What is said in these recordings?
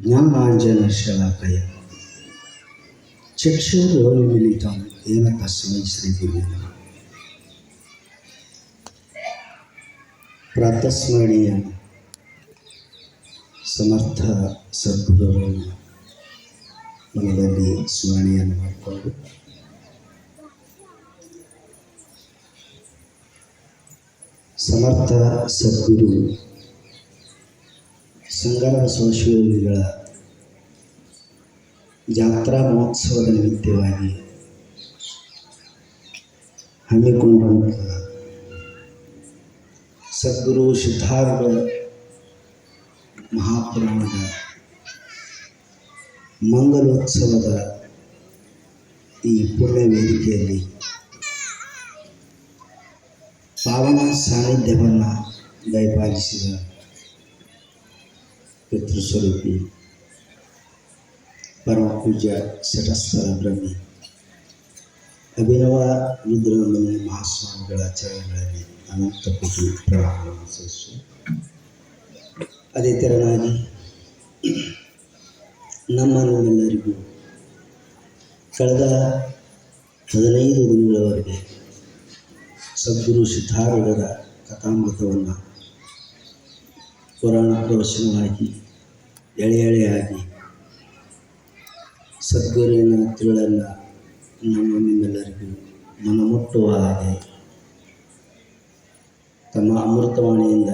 ಜ್ಞಾನಾಂಜನಶಲಾಕಯ ಚಕ್ಷುರುನ್ಮಿಲಿತಂ ಯೇನ ತಸ್ಮೈ ಶ್ರೀಗುರುವೇ ನಮಃ. ಪ್ರಾತಸ್ಮರಣೀಯ ಸಮರ್ಥ ಸದ್ಗುರುಗಳನ್ನು ಮನದಲ್ಲಿ ಸ್ಮರಣೆಯನ್ನು ಮಾಡಿಕೊಂಡು ಸಮರ್ಥ ಸದ್ಗುರು ಸಂಗಮಬಸವ ಶಿವಯೋಗಿಗಳ ಜಾತ್ರಾ ಮಹೋತ್ಸವದ ನಿಮಿತ್ತವಾಗಿ ಹಮ್ಮಿಕೊಂಡಂಥ ಸದ್ಗುರು ಸಿದ್ಧಾರೂಢ ಮಹಾಪುರಾಣದ ಮಂಗಲೋತ್ಸವದ ಈ ಪುಣ್ಯ ವೇದಿಕೆಯಲ್ಲಿ ಪಾವನ ಸಾನ್ನಿಧ್ಯವನ್ನು ದಯಪಾಲಿಸಿದ ಪಿತೃಸ್ವರೂಪಿ ಪರಮ ಪೂಜ್ಯ ಶಟಸ್ಥಲ ಬ್ರಹ್ಮಿ ಅಭಿನವ ರುದ್ರಮುನಿ ಮಹಾಸ್ವಾಮಿಗಳ ಚರಣಗಳಲ್ಲಿ ಅನಂತ ಕೋಟಿ ಪ್ರಣಾಮಗಳನ್ನು ಸಲ್ಲಿಸು. ಅದೇ ತೆರನಾಗಿ ನಮ್ಮೆಲ್ಲರಿಗೂ ಕಳೆದ 15 ದಿನಗಳವರೆಗೆ ಸದ್ಗುರು ಸಿದ್ಧಾರೂಢರ ಕಥಾಮೃತವನ್ನು ಪುರಾಣ ಪ್ರವಚನವಾಗಿ ಎಳೆಯಾಗಿ ಸದ್ಗುರುವಿನ ತಿರುಳನ್ನು ನಿಮ್ಮೆಲ್ಲರಿಗೂ ಮನಮುಟ್ಟುವ ಹಾಗೆ ತಮ್ಮ ಅಮೃತವಾಣಿಯಿಂದ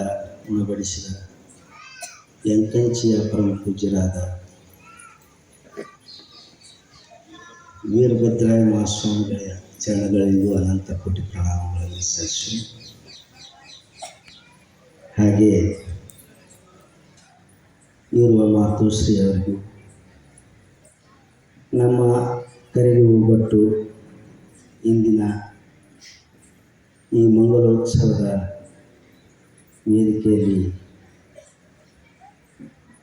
ಉಣಬಡಿಸಿದ ಎಂಕಂಚಿಯ ಪರಮ ಪೂಜ್ಯರಾದ ವೀರಭದ್ರಾಯ ಮಹಾಸ್ವಾಮಿಗಳ ಚರಣಗಳಿಗೂ ಅನಂತ ಕೋಟಿ ಪ್ರಣಾಮಗಳನ್ನು ಸಲ್ಲಿಸಿ, ಹಾಗೆ ಇರುವ ಮಾತುಶ್ರೀ ಅವರಿಗೂ ನಮ್ಮ ಕರೆಗೆ ಒಗ್ಗಟ್ಟು ಇಂದಿನ ಈ ಮಂಗಲೋತ್ಸವದ ವೇದಿಕೆಯಲ್ಲಿ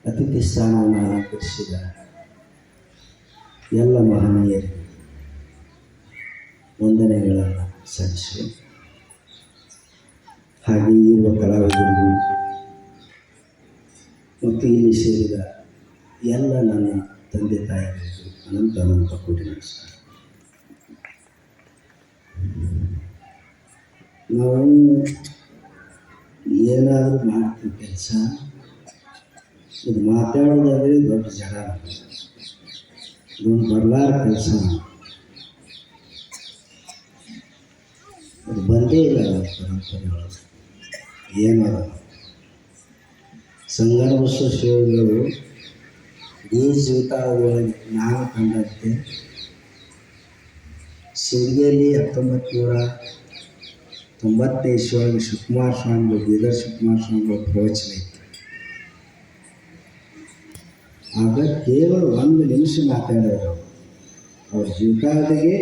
ಅತಿಥಿ ಸ್ಥಾನವನ್ನು ಅಲಂಕರಿಸಿದ ಎಲ್ಲ ಮಹನೀಯರಿಗೂ ವಂದನೆಗಳನ್ನು ಸಲ್ಲಿಸಿ, ಹಾಗೆ ಇರುವ ಕಲಾವಿದರಿಗೂ ಮತ್ತು ಇಲ್ಲಿ ಸೇರಿದ ಎಲ್ಲ ನನ್ನ ತಂದೆ ತಾಯಿಗಳಿಗೂ ಅನಂತ ಕೋಟಿ ನಮಸ್ಕಾರ. ನಾವು ಏನಾದರೂ ಮಾಡ್ತೀವಿ ಕೆಲಸ, ಇದು ಮಾತಾಡೋದಾದರೆ ದೊಡ್ಡ ಜಡ, ಇದೊಂದು ಬರಲಾರ ಕೆಲಸ, ಅದು ಬಂದೇ ಇಲ್ಲ ಪರಂಪರೆ ಒಳಗೆ. ಏನದ ಸಂಗಮಬಸವ ಶಿವಯೋಗಿಗಳು ಈ ಜೀವಿತಾವಧಿಯೊಳಗೆ ನಾನು ಕಂಡಂತೆ ಸಿಂದಗಿಯಲ್ಲಿ 1990 ಇಸ್ವಿಯೊಳಗೆ ಶಿವಕುಮಾರ ಸ್ವಾಮಿಗಳು, ಬೀದರ್ ಶಿವಕುಮಾರ ಸ್ವಾಮಿಗಳು ಪ್ರವಚನ ಇತ್ತು. ಆಗ ಕೇವಲ 1 ನಿಮಿಷ ಮಾತಾಡೋರು. ಅವ್ರ ಜೀವಿತಾವಧಿಗೆ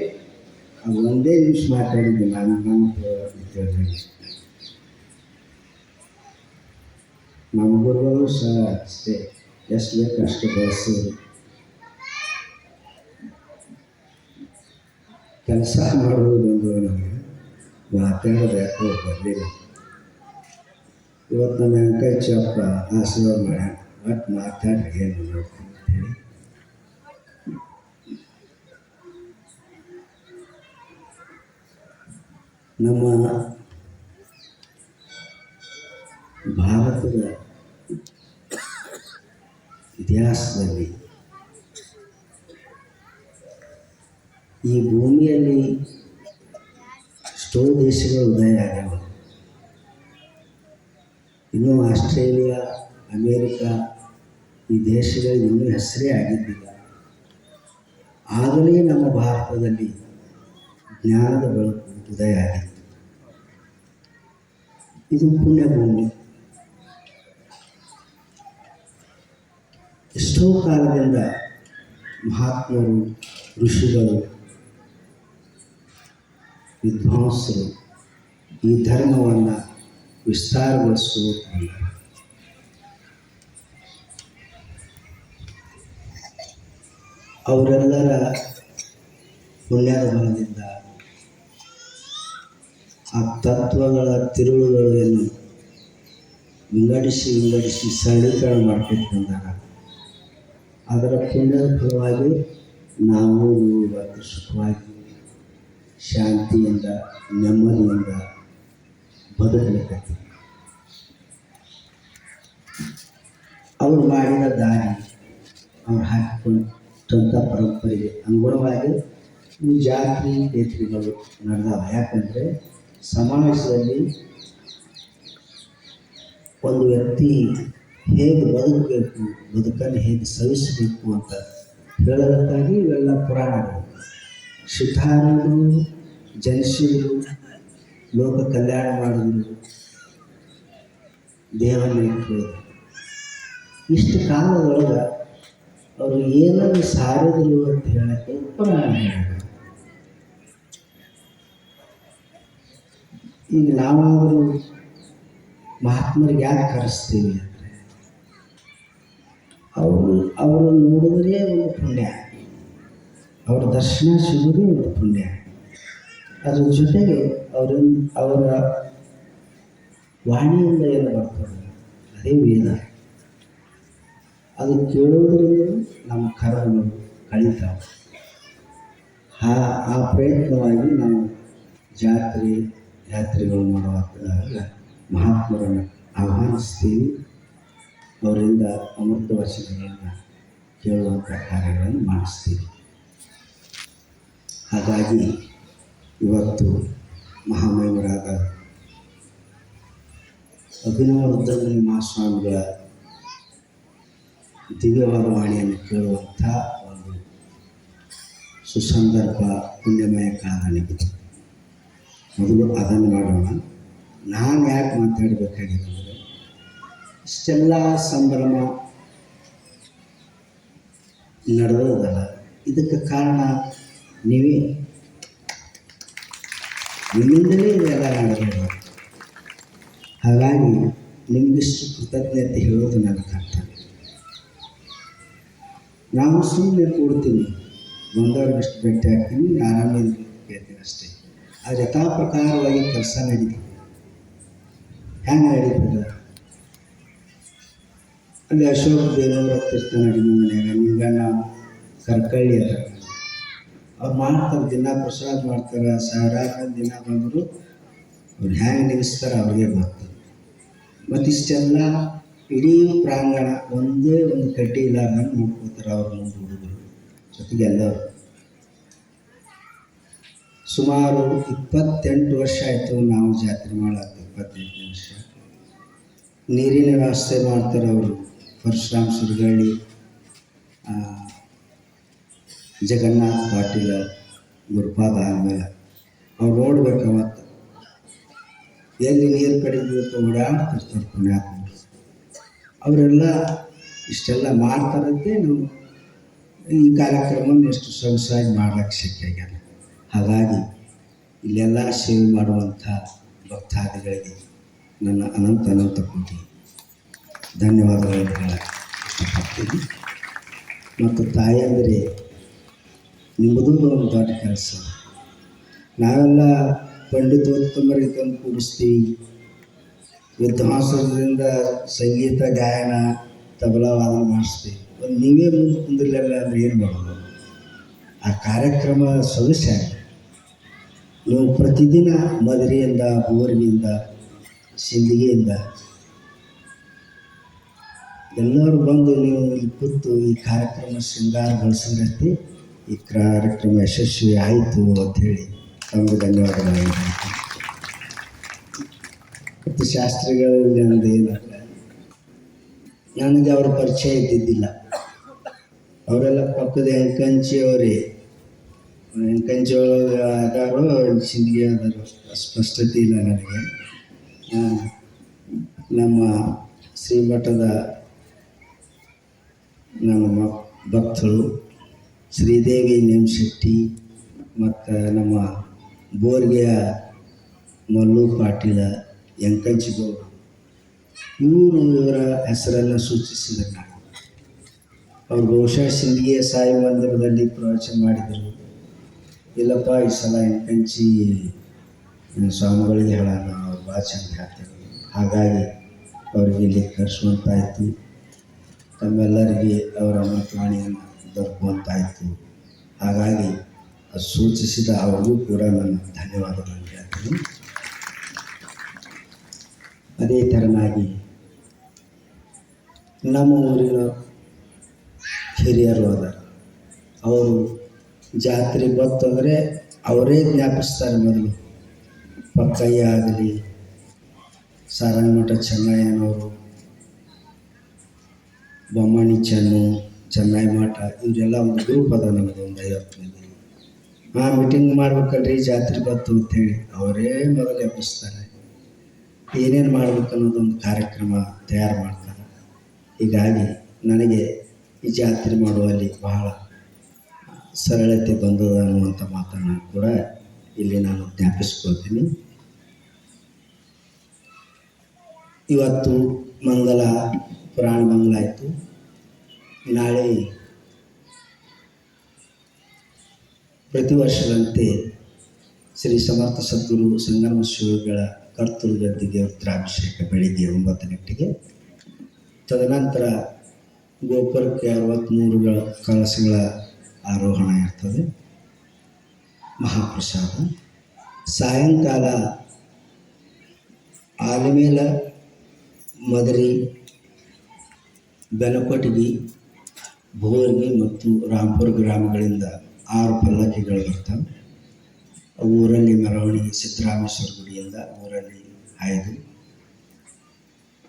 ಅದು 1 ನಿಮಿಷ ಮಾತಾಡಿದ್ದು ನಾನು ಕೇಳಿದೆ. ನಮ್ಮ ಗುರುಗಳು ಸಹ ಅಷ್ಟೇ, ಎಷ್ಟು ಬೇಕು ಅಷ್ಟು ಬಳಸೋರು. ಕೆಲಸ ಮಾಡೋದು ಬಂದು ನಮಗೆ ಮಾತಾಡೋದು ಯಾಕೋ ಬರಲಿಲ್ಲ. ಇವತ್ತು ನಮ್ಮ ಅಂಕಚ್ಚಪ್ಪ ಆಶೀರ್ವಾದ ಮಾಡ್ಯಾನ, ಒಟ್ಟು ಮಾತಾಡಿ ಏನು ಅಂತೇಳಿ ನಮ್ಮ ಭಾರತದ ಇತಿಹಾಸದಲ್ಲಿ ಈ ಭೂಮಿಯಲ್ಲಿ ಎಷ್ಟೋ ದೇಶಗಳು ಉದಯ ಆಗ್ಯಾವ. ಇನ್ನೂ ಆಸ್ಟ್ರೇಲಿಯಾ, ಅಮೇರಿಕಾ ಈ ದೇಶಗಳಿಗೆ ಇನ್ನೂ ಹೆಸರೇ ಆಗಿದ್ದಿಲ್ಲ. ಆಗಲೇ ನಮ್ಮ ಭಾರತದಲ್ಲಿ ಜ್ಞಾನದ ಬೆಳಕು ಉದಯ ಆಗಿತ್ತು. ಇದು ಪುಣ್ಯಭೂಮಿ. ಎಷ್ಟೋ ಕಾಲದಿಂದ ಮಹಾತ್ಮರು, ಋಷಿಗಳು, ವಿದ್ವಾಂಸರು ಈ ಧರ್ಮವನ್ನು ವಿಸ್ತಾರಗೊಳಿಸುವುದು. ಅವರೆಲ್ಲರ ಪುಣ್ಯದ ಬಲದಿಂದ ಆ ತತ್ವಗಳ ತಿರುಳುಗಳನ್ನು ವಿಂಗಡಿಸಿ ಸರಳೀಕರಣ ಮಾಡ್ಕೊಂಡು ಬಂದಾಗ ಅದರ ಪುಣ್ಯದ ಫಲವಾಗಿ ನಾವು ಇವತ್ತು ಸುಖವಾಗಿ ಶಾಂತಿಯಿಂದ ನೆಮ್ಮದಿಯಿಂದ ಬದುಕಲಿಕ್ಕೆ ಅವರು ಮಾಡಿದ ದಾರಿ ಅವ್ರು ಹಾಕಿಕೊಂಡಂಥ ಪರಂಪರೆಗೆ ಅನುಗುಣವಾಗಿ ಈ ಜಾತಿ ಪೇತ್ರಿಗಳು ನಡೆದಾವ. ಯಾಕಂದರೆ ಸಮಾಜದಲ್ಲಿ ಒಂದು ವ್ಯಕ್ತಿ ಹೇಗೆ ಬದುಕಬೇಕು, ಬದುಕನ್ನು ಹೇಗೆ ಸವಿಸಬೇಕು ಅಂತ ಹೇಳೋದಕ್ಕಾಗಿ ಇವೆಲ್ಲ ಪುರಾಣಗಳು. ಸಿದ್ಧಾರೂಢರು ಜನಿಸಿದರು, ಲೋಕ ಕಲ್ಯಾಣ ಮಾಡಿದರು, ದೇವನ ಇಟ್ಟರು. ಇಷ್ಟು ಕಾಲದೊಳಗೆ ಅವರು ಏನನ್ನು ಸಾರಿದರು ಅಂತ ಹೇಳಕ್ಕೆ ಪುರಾಣ ಹೇಳಿದರು. ಈಗ ನಾವಾದರೂ ಮಹಾತ್ಮರಿಗೆ ಯಾಕೆ ಕರೆಸ್ತೀವಿ ಅಂದರೆ ಅವರು ನೋಡಿದ್ರೆ ಒಂದು ಪುಣ್ಯ, ಅವರ ದರ್ಶನ ಸಿಗೋದೇ ಒಂದು ಪುಣ್ಯ. ಅದ್ರ ಜೊತೆಗೆ ಅವರ ವಾಣಿಯಿಂದ ಏನು ಬರ್ತದೆ ಅದೇ ವೇದ. ಅದು ಕೇಳೋದ್ರಿಂದ ನಮ್ಮ ಕರ್ಮಗಳು ಕಳೀತಾವೆ. ಆ ಪ್ರಯತ್ನವಾಗಿ ನಾವು ಯಾತ್ರೆಗಳು ಮಾಡುವಾಗ ಮಹಾತ್ಮರನ್ನು ಆಹ್ವಾನಿಸ್ತೀವಿ. ಅವರಿಂದ ಅಮೃತ ವಚನಗಳನ್ನು ಕೇಳುವಂಥ ಕಾರ್ಯಗಳನ್ನು ಮಾಡಿಸ್ತೀವಿ. ಹಾಗಾಗಿ ಇವತ್ತು ಮಹಾಮಹಿಮರಾದ ಅಭಿನವ ರುದ್ರಮುನಿ ಮಹಾಸ್ವಾಮಿಗಳ ದಿವ್ಯವಾದ ವಾಣಿಯನ್ನು ಕೇಳುವಂಥ ಒಂದು ಸುಸಂದರ್ಭ ಪುಣ್ಯಮಯ ಕಾಲ ನಿಮಗೆ. ಮೊದಲು ಅದನ್ನು ಮಾಡೋಣ. ನಾನು ಯಾಕೆ ಮಾತಾಡಬೇಕಾಗಿದೆ ಅಂದರೆ ಇಷ್ಟೆಲ್ಲ ಸಂಭ್ರಮ ನಡೆದೋದಲ್ಲ, ಇದಕ್ಕೆ ಕಾರಣ ನೀವೇ. ನಿಮ್ಮಿಂದಲೇ ಇದೆಲ್ಲ ನಡೆದೋದು. ಹಾಗಾಗಿ ನಿಮಗಿಷ್ಟು ಕೃತಜ್ಞತೆ ಹೇಳೋದು ನನ್ನ ಕರ್ತವ್ಯ. ನಾವು ಸುಮ್ಮನೆ ಕೊಡ್ತೀನಿ, ಬಂದವ್ರಿಗಿಷ್ಟು ಭೇಟಿ ಹಾಕ್ತೀನಿ, ಆರಾಮಿಂದ ಕೇಳ್ತೀನಿ ಅಷ್ಟೇ. ಅದು ಯಥಾ ಪ್ರಕಾರವಾಗಿ ಕೆಲಸ ನಡೀತದೆ. ಹೆಂಗೆ ನಡೀತದೆ? ಅಲ್ಲಿ ಅಶೋಕ ದೇವರ ಹತ್ತಿರ್ತಾನೆ ಅಡುಗೆ ಮನೆಯಾಗ, ನಿಂಗಣ್ಣ ಕರ್ಕಳ್ಳಿ ಅದ, ಅವ್ರು ಮಾಡ್ತಾರೆ, ದಿನ ಪ್ರಸಾದ ಮಾಡ್ತಾರೆ. ಸಾವಿರಾರು ದಿನ ಬಂದರು ಅವ್ರು ಹೆಂಗೆ ನಿಲ್ಲಿಸ್ತಾರೆ ಅವ್ರಿಗೆ ಬರ್ತದೆ. ಮತ್ತು ಇಷ್ಟೆಲ್ಲ ಇಡೀ ಪ್ರಾಂಗಣ ಒಂದೇ ಒಂದು ಕಡ್ಡಿ ಇಲ್ಲಾರ್ದಂಗೆ ನೋಡ್ಕೋತಾರೆ ಅವ್ರ ಮುಂದೆ ಹುಡುಗರು ಜೊತೆಗೆ ಎಲ್ಲರೂ. ಸುಮಾರು 28 ವರ್ಷ ಆಯಿತು ನಾವು ಜಾತ್ರೆ ಮಾಡಕ್ಕೆ. 28 ವರ್ಷ ನೀರಿನ ವ್ಯವಸ್ಥೆ ಮಾಡ್ತಾರೆ ಅವರು. ಪರಶುರಾಮ್ ಸುರಗಳ್ಳಿ, ಜಗನ್ನಾಥ್ ಪಾಟೀಲ ಗುರುಪಾದ ಆದಮೇಲೆ ಅವ್ರು ನೋಡ್ಬೇಕು. ಅವತ್ತು ಎಲ್ಲಿ ನೀರು ಕಡಿಮೆ ಓಡಾಡ್ತಿರ್ತಾರೆ ಪುಣ್ಯಾತ್ಮರು. ಅವರೆಲ್ಲ ಇಷ್ಟೆಲ್ಲ ಮಾಡ್ತಾರಂತೆ. ನಾವು ಈ ಕಾರ್ಯಕ್ರಮವನ್ನು ಎಷ್ಟು ಸೊಗಸಾಗಿ ಮಾಡ್ಲಿಕ್ಕೆ ಶಕ್ಯ ಆಗ್ಯಾರ. ಹಾಗಾಗಿ ಇಲ್ಲೆಲ್ಲ ಸೇವೆ ಮಾಡುವಂಥ ಭಕ್ತಾದಿಗಳಿಗೆ ನನ್ನ ಅನಂತ ಕೋಟಿ ಧನ್ಯವಾದಗಳನ್ನು ಹೇಳಕ್ಕೆ ಇಷ್ಟಪಡ್ತೀನಿ. ಮತ್ತು ತಾಯಂದರೆ ನಿಮ್ಮದು ಒಂದು ದೊಡ್ಡ ಕೆಲಸ. ನಾವೆಲ್ಲ ಪಂಡಿತೋತ್ತಮರಿಗೆ ತಂದು ಕೂಡಿಸ್ತೀವಿ, ವಿದ್ವಾಂಸರಿಂದ ಸಂಗೀತ ಗಾಯನ ತಬಲಾ ವಾದನ ಮಾಡಿಸ್ತೀವಿ. ಒಂದು ನೀವೇ ಮುಂದೆ ಕುಂದಿರಲಿಲ್ಲ ಅಂದರೆ ಏನು ಮಾಡೋದು? ಆ ಕಾರ್ಯಕ್ರಮ ಸೊಗಸಾಗಿ ನೀವು ಪ್ರತಿದಿನ ಮದುವೆಯಿಂದ, ಬೋರಿಗೆಯಿಂದ, ಸಿಂದಿಗೆಯಿಂದ ಎಲ್ಲರೂ ಬಂದು ನೀವು ಇಲ್ಲಿ ಕೂತು ಈ ಕಾರ್ಯಕ್ರಮ ಶೃಂಗಾರಗೊಳಿಸಿದ್ರಷ್ಟೇ ಈ ಕಾರ್ಯಕ್ರಮ ಯಶಸ್ವಿ ಆಯಿತು ಅಂಥೇಳಿ ತಮಗೆ ಧನ್ಯವಾದಗಳು. ಮತ್ತು ಶಾಸ್ತ್ರಿಗಳಲ್ಲಿ ನನ್ನದು ಏನಂದರೆ, ನನಗೆ ಅವರ ಪರಿಚಯ ಇದ್ದಿದ್ದಿಲ್ಲ. ಅವರೆಲ್ಲ ಪಕ್ಕದ ಹೆಂಕಂಚಿಯವರೇ, ಹೆಂಕಂಚಿ ಒಳಗೆ ಆದಾರೋ ಸಿಂಧಿಗೆ ಆದಾರೋ ಸ್ಪಷ್ಟತೆ ಇಲ್ಲ ನನಗೆ. ನಮ್ಮ ಶ್ರೀಮಠದ ನಮ್ಮ ಭಕ್ತರು ಶ್ರೀದೇವಿ ನೇಮಶೆಟ್ಟಿ ಮತ್ತು ನಮ್ಮ ಬೋರ್ಗೆಯ ಮಲ್ಲು ಪಾಟೀಲ, ಎಂಕಂಚಿಗೌಡರು, ಇವರ ಹೆಸರನ್ನು ಸೂಚಿಸಿದರು. ನಾನು ಅವರು ಬಹುಶಃ ಸಿಂಧಿಗೆಯ ಸಾಯಿ ಮಂದಿರದಲ್ಲಿ ಪ್ರವಚನ ಮಾಡಿದರು. ಇಲ್ಲಪ್ಪ ಈ ಸಲ ಎಂಕಂಚಿ ಸ್ವಾಮಿಗಳಿಗೆ ಹೇಳೋಣ, ಅವ್ರು ಭಾಳ ಚಂದ ಹೇಳ್ತಾರೆ. ಹಾಗಾಗಿ ಅವ್ರಿಗೆ ಇಲ್ಲಿ ಕರೆಸುವಂತಾಯಿತು. ತಮ್ಮೆಲ್ಲರಿಗೆ ಅವರ ಅಮೃತವಾಣಿಯನ್ನು ದೊರಕುವಂತಾಯಿತು. ಹಾಗಾಗಿ ಅದು ಸೂಚಿಸಿದ ಅವ್ರಿಗೂ ಕೂಡ ನಾನು ಧನ್ಯವಾದಗಳನ್ನು ಹೇಳ್ತೀನಿ. ಅದೇ ಥರನಾಗಿ ನಮ್ಮ ಊರಿನ ಹಿರಿಯರು ಅದ, ಅವರು ಜಾತ್ರೆ ಬಂತಂದರೆ ಅವರೇ ಜ್ಞಾಪಿಸ್ತಾರೆ. ಮೊದಲು ಪಕ್ಕಯ್ಯ ಆಗಲಿ, ಸಾರಂಗಮಠ ಚೆನ್ನಯ್ಯನವರು, ಬೊಮ್ಮಣಿ ಚೆನ್ನೈ ಮಠ, ಇವರೆಲ್ಲ ಒಂದು ಗ್ರೂಪ್ ಅದ ನಮ್ಮದು, ಒಂದು 50 ಮಂದಿ. ಮೀಟಿಂಗ್ ಮಾಡ್ಬೇಕಲ್ರಿ ಜಾತ್ರೆ ಬಂತು ಅಂತೇಳಿ ಅವರೇ ಮೊದಲು ಎಬ್ಬಿಸ್ತಾರೆ. ಏನೇನು ಮಾಡ್ಬೇಕು ಅನ್ನೋದೊಂದು ಕಾರ್ಯಕ್ರಮ ತಯಾರು ಮಾಡ್ತಾರೆ. ಹೀಗಾಗಿ ನನಗೆ ಈ ಜಾತ್ರೆ ಮಾಡುವಲ್ಲಿ ಬಹಳ ಸರಳತೆ ಬಂದದ ಅನ್ನುವಂಥ ಮಾತನ್ನು ಕೂಡ ಇಲ್ಲಿ ನಾನು ಜ್ಞಾಪಿಸ್ಕೊಳ್ತೀನಿ. ಇವತ್ತು ಮಂಗಲ ಪುರಾಣ ಮಂಗಲ ಆಯಿತು. ನಾಳೆ ಪ್ರತಿ ವರ್ಷದಂತೆ ಶ್ರೀ ಸಮರ್ಥ ಸದ್ಗುರು ಸಂಗಮ ಶಿವಗಳ ಕರ್ತೃ ಗದ್ದಿಗೆ ರುದ್ರಾಭಿಷೇಕ ಬೆಳಿಗ್ಗೆ 9 ಗಂಟೆಗೆ. ತದನಂತರ ಗೋಪುರಕ್ಕೆ 63 ಕಳಶಗಳ ಆರೋಹಣ ಇರ್ತದೆ. ಮಹಾಪ್ರಸಾದ ಸಾಯಂಕಾಲ ಆಲಿಮೇಲ, ಮದರಿ, ಬೆನಕೊಟಗಿ, ಭೋರ್ಗಿ ಮತ್ತು ರಾಂಪುರ ಗ್ರಾಮಗಳಿಂದ 6 ಪಲ್ಲಕ್ಕಿಗಳು ಬರ್ತವೆ. ಊರಲ್ಲಿ ಮೆರವಣಿಗೆ ಸಿದ್ದರಾಮೇಶ್ವರ ಗುಡಿಯಿಂದ ಊರಲ್ಲಿ ಹಾಯ್ದು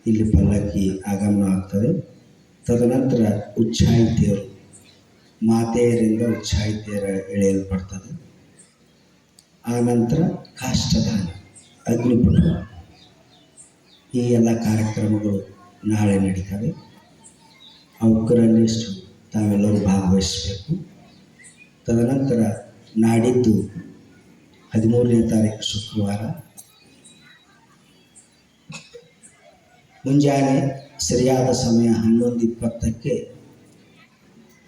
ಇಲ್ಲಿ ಪಲ್ಲಕ್ಕಿ ಆಗಮನ ಆಗ್ತದೆ. ತದನಂತರ ಉಚ್ಛಾಯಿ ತೇರು ಮಾತೆಯರಿಂದ ಉಚ್ಛಾಯಿ ತೇರ ಎಳೆಯಲ್ಪಡ್ತದೆ. ಆನಂತರ ಕಾಷ್ಟದಾನ, ಅಗ್ನಿಪುಟ, ಈ ಎಲ್ಲ ಕಾರ್ಯಕ್ರಮಗಳು ನಾಳೆ ನಡೀತವೆ. ಅವಕ್ಕರಲ್ಲಿಷ್ಟು ತಾವೆಲ್ಲರೂ ಭಾಗವಹಿಸಬೇಕು. ತದನಂತರ ನಾಡಿದ್ದು 13ನೇ ತಾರೀಕು ಶುಕ್ರವಾರ ಮುಂಜಾನೆ ಸರಿಯಾದ ಸಮಯ 11:20ಕ್ಕೆ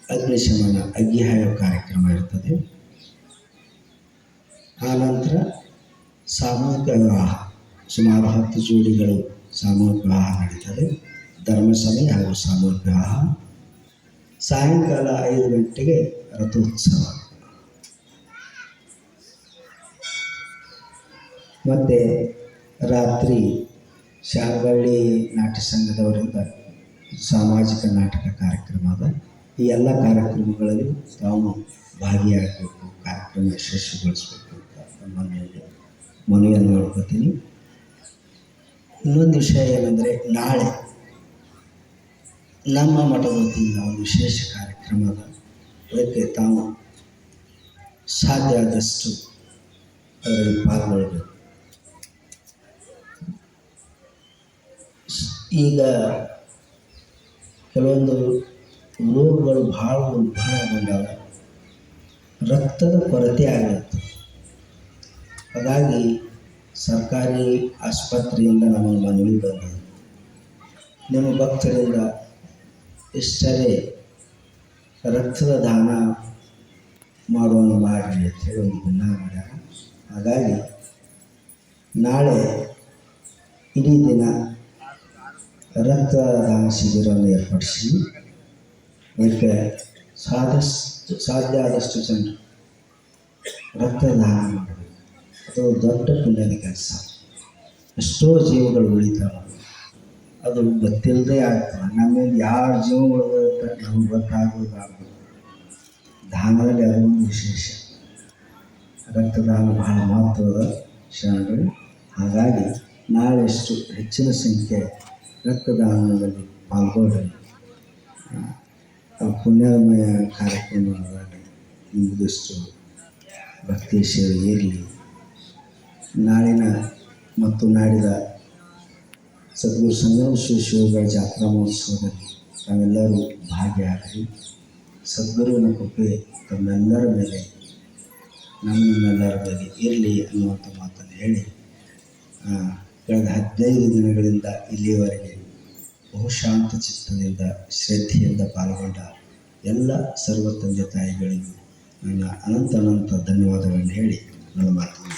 ಅಗ್ನಿಶಮನ ಅಗ್ಗಿ ಹಾಯೋ ಕಾರ್ಯಕ್ರಮ ಇರ್ತದೆ. ಆನಂತರ ಸಾಮೂಹಿಕ ವಿವಾಹ, ಸುಮಾರು 10 ಜೋಡಿಗಳು ಸಾಮೂಹಿಕ ವಿವಾಹ ನಡೀತದೆ. ಧರ್ಮಸಭೆ ಹಾಗೂ ಸಾಮೂಹಿಕ ವಿವಾಹ. ಸಾಯಂಕಾಲ 5 ಗಂಟೆಗೆ ರಥೋತ್ಸವ. ಮತ್ತು ರಾತ್ರಿ ಶಾರದಹಳ್ಳಿ ನಾಟ್ಯ ಸಂಘದವರಿಂದ ಸಾಮಾಜಿಕ ನಾಟಕ ಕಾರ್ಯಕ್ರಮ ಅದ. ಈ ಎಲ್ಲ ಕಾರ್ಯಕ್ರಮಗಳಲ್ಲಿ ತಾವು ಭಾಗಿಯಾಗಬೇಕು, ಕಾರ್ಯಕ್ರಮ ಯಶಸ್ವಿಗೊಳಿಸಬೇಕು ಅಂತ ಮನವಿಯನ್ನು ಮಾಡ್ಕೊತೀನಿ. ಇನ್ನೊಂದು ವಿಷಯ ಏನಂದರೆ, ನಾಳೆ ನಮ್ಮ ಮಠದ ವತಿಯಿಂದ ಒಂದು ವಿಶೇಷ ಕಾರ್ಯಕ್ರಮ ಅದ. ಅದಕ್ಕೆ ತಾವು ಸಾಧ್ಯ ಆದಷ್ಟು ಅದರಲ್ಲಿ ಪಾಲ್ಗೊಳ್ಳಬೇಕು. ಈಗ ಕೆಲವೊಂದು ರೋಗಗಳು ಭಾಳ ಉಲ್ಬಣಗೊಂಡಾವ, ರಕ್ತದ ಕೊರತೆ ಆಗುತ್ತೆ. ಹಾಗಾಗಿ ಸರ್ಕಾರಿ ಆಸ್ಪತ್ರೆಯಿಂದ ನಮಗೆ ಮನವಿ ಬಂದಿದೆ, ನಿಮ್ಮ ಭಕ್ತರಿಂದ ಇಷ್ಟರೇ ರಕ್ತದ ದಾನ ಮಾಡುವಂಗೆ ಮಾಡಿರಿ ಅಂತೇಳಿ ಒಂದು ಭಿನ್ನ ಮಾಡ್ಯಾರ. ಹಾಗಾಗಿ ನಾಳೆ ಇಡೀ ದಿನ ರಕ್ತದಾನ ಶಿಬಿರವನ್ನು ಏರ್ಪಡಿಸಿ ಅದಕ್ಕೆ ಸಾಧ್ಯ ಆದಷ್ಟು ಜನರು ರಕ್ತದಾನ ಮಾಡಬೇಕು. ಅದು ದೊಡ್ಡ ಪುಣ್ಯದ ಕೆಲಸ. ಎಷ್ಟೋ ಜೀವಗಳು ಉಳಿತಾವೆ, ಅದು ಗೊತ್ತಿಲ್ಲದೆ ಆಗ್ತವೆ. ನಮ್ಮಿಂದ ಯಾರ ಜೀವ ಉಳಿದ ನಮಗೆ ಗೊತ್ತಾಗೋದಾಗಬೇಕು. ದಾನದಲ್ಲಿ ಅದೊಂದು ವಿಶೇಷ. ರಕ್ತದಾನ ಬಹಳ ಮಹತ್ವದ ಕ್ಷಣಗಳು. ಹಾಗಾಗಿ ನಾಳೆಷ್ಟು ಹೆಚ್ಚಿನ ಸಂಖ್ಯೆ ರಕ್ತದಾನದಲ್ಲಿ ಪಾಲ್ಗೊಳ್ಳಿ. ಪುಣ್ಯಮಯ ಕಾರ್ಯಕ್ರಮದಲ್ಲಿ ನಿಮಗಿಷ್ಟು ಭಕ್ತಿ ಸೇವೆ ಇರಲಿ. ನಾಳಿನ ಮತ್ತು ನಾಡಿದ ಸದ್ಗುರು ಸಂಗಮ ಶಿವಗಳ ಜಾತ್ರಾ ಮಹೋತ್ಸವದಲ್ಲಿ ತಾವೆಲ್ಲರೂ ಭಾಗಿಯಾಗಿ ಸದ್ಗುರುವಿನ ಕೃಪೆ ತಮ್ಮೆಲ್ಲರ ಮೇಲೆ, ನಮ್ಮೆಲ್ಲರ ಮೇಲೆ ಇರಲಿ ಅನ್ನುವಂಥ ಮಾತನ್ನು ಹೇಳಿ, ಕಳೆದ 15 ದಿನಗಳಿಂದ ಇಲ್ಲಿಯವರೆಗೆ ಬಹುಶಾಂತ ಚಿತ್ತದಿಂದ ಶ್ರದ್ಧೆಯಿಂದ ಪಾಲ್ಗೊಂಡ ಎಲ್ಲ ಸರ್ವ ತಂದೆ ತಾಯಿಗಳಿಗೂ ನನ್ನ ಅನಂತ ಧನ್ಯವಾದಗಳನ್ನು ಹೇಳಿ ನನ್ನ ಮಾತನ್ನು